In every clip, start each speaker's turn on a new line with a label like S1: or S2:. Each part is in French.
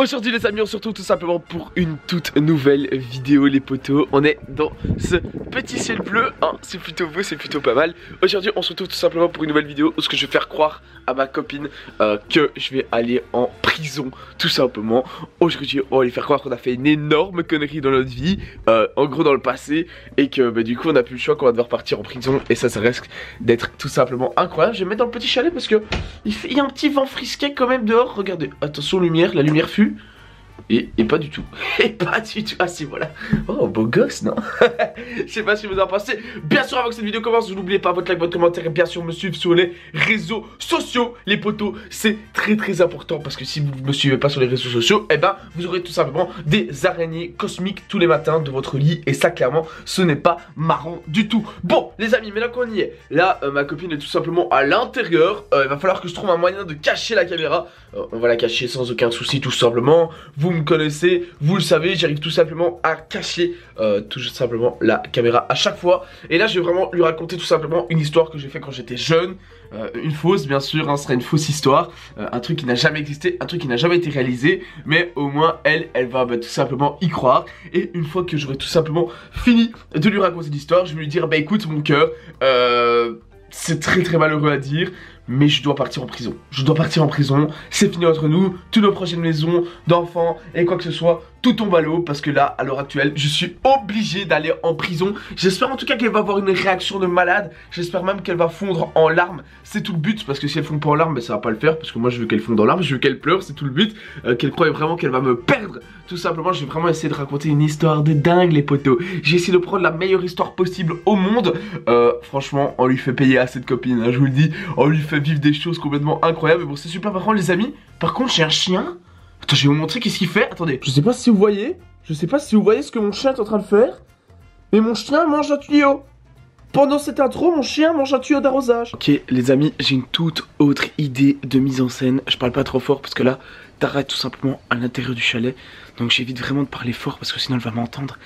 S1: Aujourd'hui les amis, on se retrouve tout simplement pour une toute nouvelle vidéo les potos. On est dans ce petit ciel bleu, hein, c'est plutôt beau, c'est plutôt pas mal. Aujourd'hui on se retrouve tout simplement pour une nouvelle vidéo où ce que je vais faire croire à ma copine que je vais aller en prison tout simplement. Aujourd'hui on va lui faire croire qu'on a fait une énorme connerie dans notre vie, en gros dans le passé. Et que du coup on n'a plus le choix, qu'on va devoir partir en prison. Et ça risque d'être tout simplement incroyable. Je vais me mettre dans le petit chalet parce que il y a un petit vent frisquet quand même dehors. Regardez, attention lumière, la lumière fut. Et pas du tout. Et pas du tout. Ah si, voilà. Oh, beau gosse, non? Je sais pas si vous en pensez. Bien sûr, avant que cette vidéo commence, n'oubliez pas votre like, votre commentaire et bien sûr me suivre sur les réseaux sociaux. Les potos, c'est très important parce que si vous me suivez pas sur les réseaux sociaux, eh ben vous aurez tout simplement des araignées cosmiques tous les matins de votre lit. Et ça, clairement, ce n'est pas marrant du tout. Bon, les amis, maintenant qu'on y est, là, ma copine est tout simplement à l'intérieur. Il va falloir que je trouve un moyen de cacher la caméra. On va la cacher sans aucun souci, tout simplement. Vous me connaissez, vous le savez, j'arrive tout simplement à cacher tout simplement la caméra à chaque fois. Et là je vais vraiment lui raconter tout simplement une histoire que j'ai fait quand j'étais jeune. Une fausse bien sûr, hein, ce sera une fausse histoire, un truc qui n'a jamais existé, un truc qui n'a jamais été réalisé. Mais au moins elle va tout simplement y croire. Et une fois que j'aurai tout simplement fini de lui raconter l'histoire, je vais lui dire bah écoute mon cœur, c'est très malheureux à dire, mais je dois partir en prison. Je dois partir en prison, c'est fini entre nous, toutes nos prochaines maisons d'enfants et quoi que ce soit, tout tombe à l'eau parce que là, à l'heure actuelle, je suis obligé d'aller en prison. J'espère en tout cas qu'elle va avoir une réaction de malade, j'espère même qu'elle va fondre en larmes. C'est tout le but, parce que si elle fond pas en larmes, ben, ça va pas le faire, parce que moi je veux qu'elle fonde en larmes, je veux qu'elle pleure, c'est tout le but. Qu'elle croie vraiment qu'elle va me perdre. Tout simplement, je vais vraiment essayer de raconter une histoire de dingue les potos. J'ai essayé de prendre la meilleure histoire possible au monde. Franchement, on lui fait payer à cette copine, hein, je vous le dis. On lui fait vivre des choses complètement incroyables. Bon, c'est super. Par contre, les amis, par contre, j'ai un chien. Attends, je vais vous montrer qu'est-ce qu'il fait. Attendez, je sais pas si vous voyez. Je sais pas si vous voyez ce que mon chien est en train de faire. Mais mon chien mange un tuyau. Pendant cette intro, mon chien mange un tuyau d'arrosage. Ok, les amis, j'ai une toute autre idée de mise en scène. Je parle pas trop fort parce que là, Tara est tout simplement à l'intérieur du chalet. Donc j'évite vraiment de parler fort parce que sinon elle va m'entendre.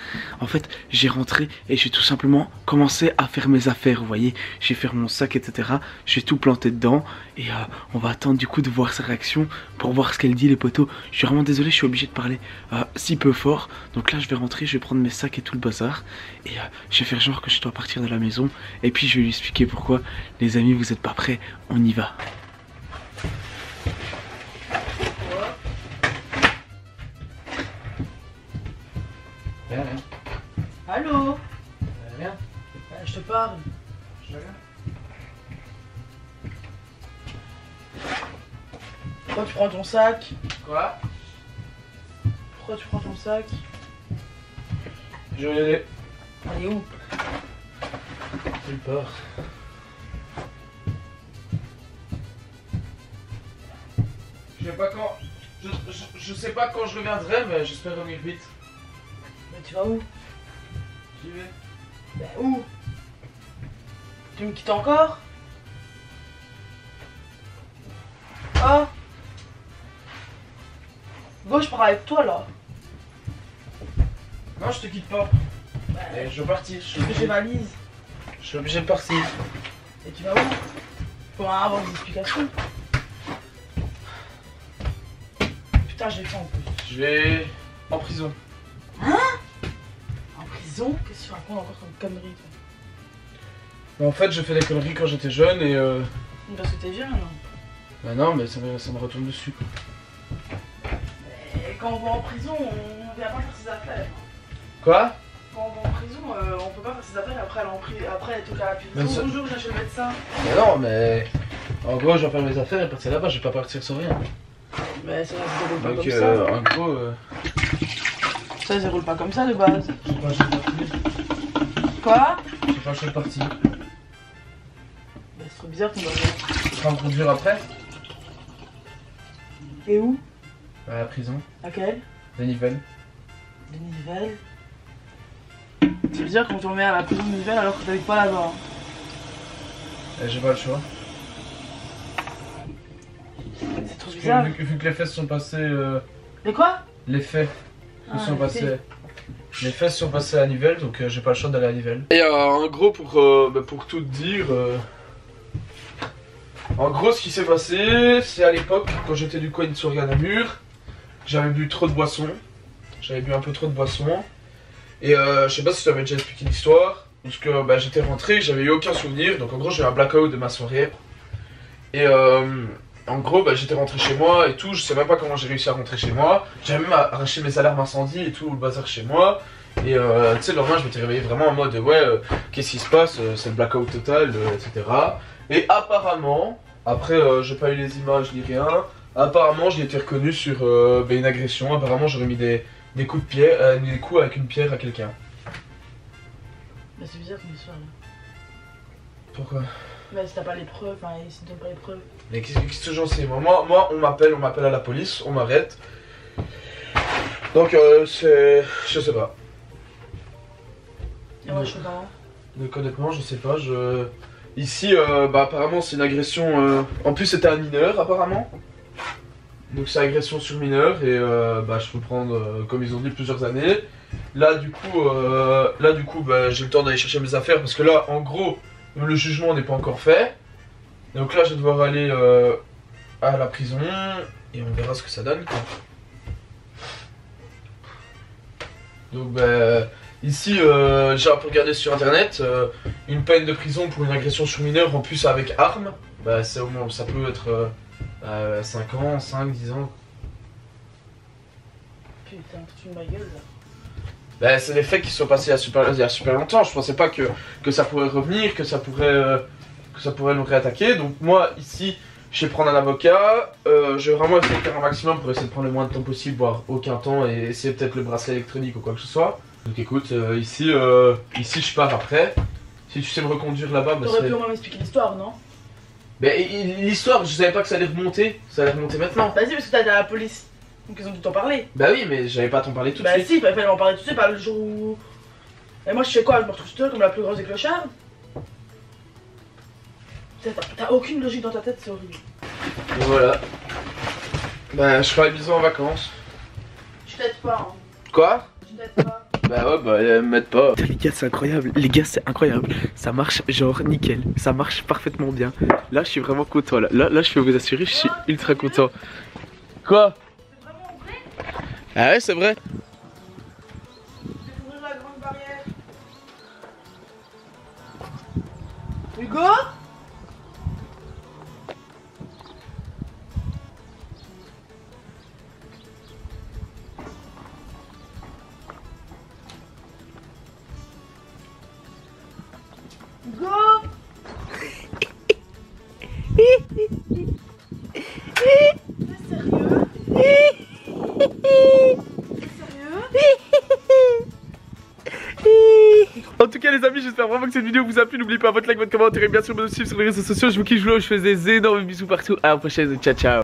S1: En fait, j'ai rentré et j'ai tout simplement commencé à faire mes affaires, vous voyez. J'ai fait mon sac, etc. J'ai tout planté dedans. Et on va attendre du coup de voir sa réaction pour voir ce qu'elle dit les potos. Je suis vraiment désolé, je suis obligé de parler si peu fort. Donc là je vais rentrer, je vais prendre mes sacs et tout le bazar. Et je vais faire genre que je dois partir de la maison. Et puis je vais lui expliquer pourquoi. Les amis, vous êtes pas prêts, on y va.
S2: Rien.
S3: Allô?
S2: Rien.
S3: Je te parle.
S2: Rien.
S3: Pourquoi tu prends ton sac?
S2: Quoi?
S3: Pourquoi tu prends ton sac?
S2: Je vais y aller.
S3: Allez où?
S2: Nulle part. Je sais pas quand. Je sais pas quand je reviendrai, mais j'espère revenir vite.
S3: Mais tu vas où?
S2: J'y vais.
S3: Ben où? Tu me quittes encore? Ah? Go, je pars avec toi là.
S2: Non, je te quitte pas.
S3: Ben,
S2: Je veux partir.
S3: j'ai valise.
S2: Je suis obligé de partir.
S3: Et tu vas où? Faut avoir des explications. Putain, j'ai faim en plus.
S2: Je vais en prison.
S3: Hein? En prison? Qu'est-ce que tu racontes encore comme connerie toi?
S2: En fait, j'ai fait des conneries quand j'étais jeune et
S3: Parce que t'es jeune là.
S2: Bah non, mais ça me retourne dessus quoi.
S3: Et quand on va en prison, on vient pas faire ses affaires.
S2: Quoi?
S3: Quand on va en prison, on peut pas faire ses affaires après elle est toute à la
S2: Mais
S3: prison.
S2: ça-
S3: Bonjour, j'ai chez le médecin.
S2: Mais non, mais en gros, je vais faire mes affaires et partir là-bas, je vais pas partir sans rien.
S3: Mais ça se déroule pas
S2: Donc
S3: comme ça.
S2: en gros,
S3: Ça se déroule pas comme ça de base.
S2: je sais pas, je suis parti.
S3: Quoi?
S2: Je sais pas, je suis parti.
S3: Bah, c'est trop bizarre ton bazar.
S2: Tu vas me conduire après?
S3: Et où?
S2: À la prison,
S3: Laquelle?
S2: de Nivelles.
S3: De Nivelles. C'est bizarre qu'on te remet à la prison de Nivelles alors que t'habites pas là-bas.
S2: Et j'ai pas le choix.
S3: C'est trop
S2: Parce
S3: bizarre.
S2: que vu que les fesses sont passées.
S3: Mais quoi?
S2: Les faits
S3: Ah,
S2: sont
S3: les
S2: passés.
S3: faits.
S2: Les fesses sont passées à Nivelles, donc j'ai pas le choix d'aller à Nivelles.
S1: Et en gros pour tout dire,
S2: En gros, ce qui s'est passé, c'est à l'époque, quand j'étais du coin sur Namur, j'avais bu trop de boissons. J'avais bu un peu trop de boissons. Et je sais pas si je t'avais déjà expliqué l'histoire. Parce que bah, j'étais rentré, j'avais eu aucun souvenir. Donc en gros, j'ai eu un blackout de ma soirée. Et en gros, bah, j'étais rentré chez moi et tout. Je sais même pas comment j'ai réussi à rentrer chez moi. J'avais même arraché mes alarmes incendie et tout, le bazar chez moi. Et tu sais, le lendemain, je m'étais réveillé vraiment en mode ouais, qu'est-ce qui se passe, c'est le blackout total, etc. Et apparemment, après, j'ai pas eu les images ni rien. Apparemment, j'ai été reconnu sur bah, une agression. Apparemment, j'aurais mis des coups de pierre, des coups avec une pierre à quelqu'un.
S3: Bah, c'est bizarre ton histoire là.
S2: Pourquoi?
S3: Bah, si t'as pas les preuves, enfin, si t'as pas les preuves.
S2: Mais qu'est-ce que j'en sais? Moi, on m'appelle à la police, on m'arrête. Donc, c'est. Je sais pas.
S3: Et moi, je suis pas.
S2: Donc, honnêtement, je sais pas. Ici, bah, apparemment, c'est une agression. En plus, c'était un mineur, apparemment. Donc, c'est agression sur mineur. Et bah, je peux prendre, comme ils ont dit, plusieurs années. Là, du coup, bah, j'ai le temps d'aller chercher mes affaires. Parce que là, en gros, le jugement n'est pas encore fait. Donc là, je vais devoir aller à la prison. Et on verra ce que ça donne, quoi. Donc, bah. Ici, j'ai un peu regardé sur internet, une peine de prison pour une agression sur mineur en plus avec arme, bah c'est au moins, ça peut être 5 ans, 5, 10 ans.
S3: Putain, tu me ma gueule là.
S2: Bah c'est des faits qui sont passés il y a super longtemps, je pensais pas que ça pourrait revenir, que ça pourrait nous réattaquer. Donc moi ici, je vais prendre un avocat, je vais vraiment essayer de faire un maximum pour essayer de prendre le moins de temps possible, voire aucun temps, et essayer peut-être le bracelet électronique ou quoi que ce soit. Donc écoute, ici je pars après. Si tu sais me reconduire là-bas, bah
S3: T'aurais pu au moins m'expliquer l'histoire, non?
S2: Mais l'histoire, je savais pas que ça allait remonter. Ça allait remonter maintenant.
S3: Bah si, parce que t'as la police. Donc ils ont dû t'en parler.
S2: Bah oui, mais j'avais pas à t'en parler tout de
S3: Bah
S2: suite.
S3: si, il fallait m'en parler tout de suite, pas le jour où... Et moi je fais quoi? Je me retrouve seule comme la plus grosse des clochards? T'as aucune logique dans ta tête, c'est horrible.
S2: Et voilà. Bah je ferai la maison en vacances.
S3: Je t'aide pas, hein.
S2: Quoi?
S3: Je t'aide pas.
S2: Bah ouais, bah m'aide pas.
S1: Les gars, c'est incroyable. Les gars, c'est incroyable. Ça marche genre nickel. Ça marche parfaitement bien. Là, je suis vraiment content. Là, je peux vous assurer, je suis ultra content. Quoi?
S3: C'est vraiment vrai?
S1: Ah ouais, c'est vrai.
S3: Je vais ouvrir la grande barrière. Hugo? Go! T'es sérieux? T'es sérieux?
S1: En tout cas, les amis, j'espère vraiment que cette vidéo vous a plu. N'oubliez pas votre like, votre commentaire et bien sûr me suivre sur les réseaux sociaux. Je vous kiffe, je fais des énormes bisous partout. À la prochaine, ciao ciao.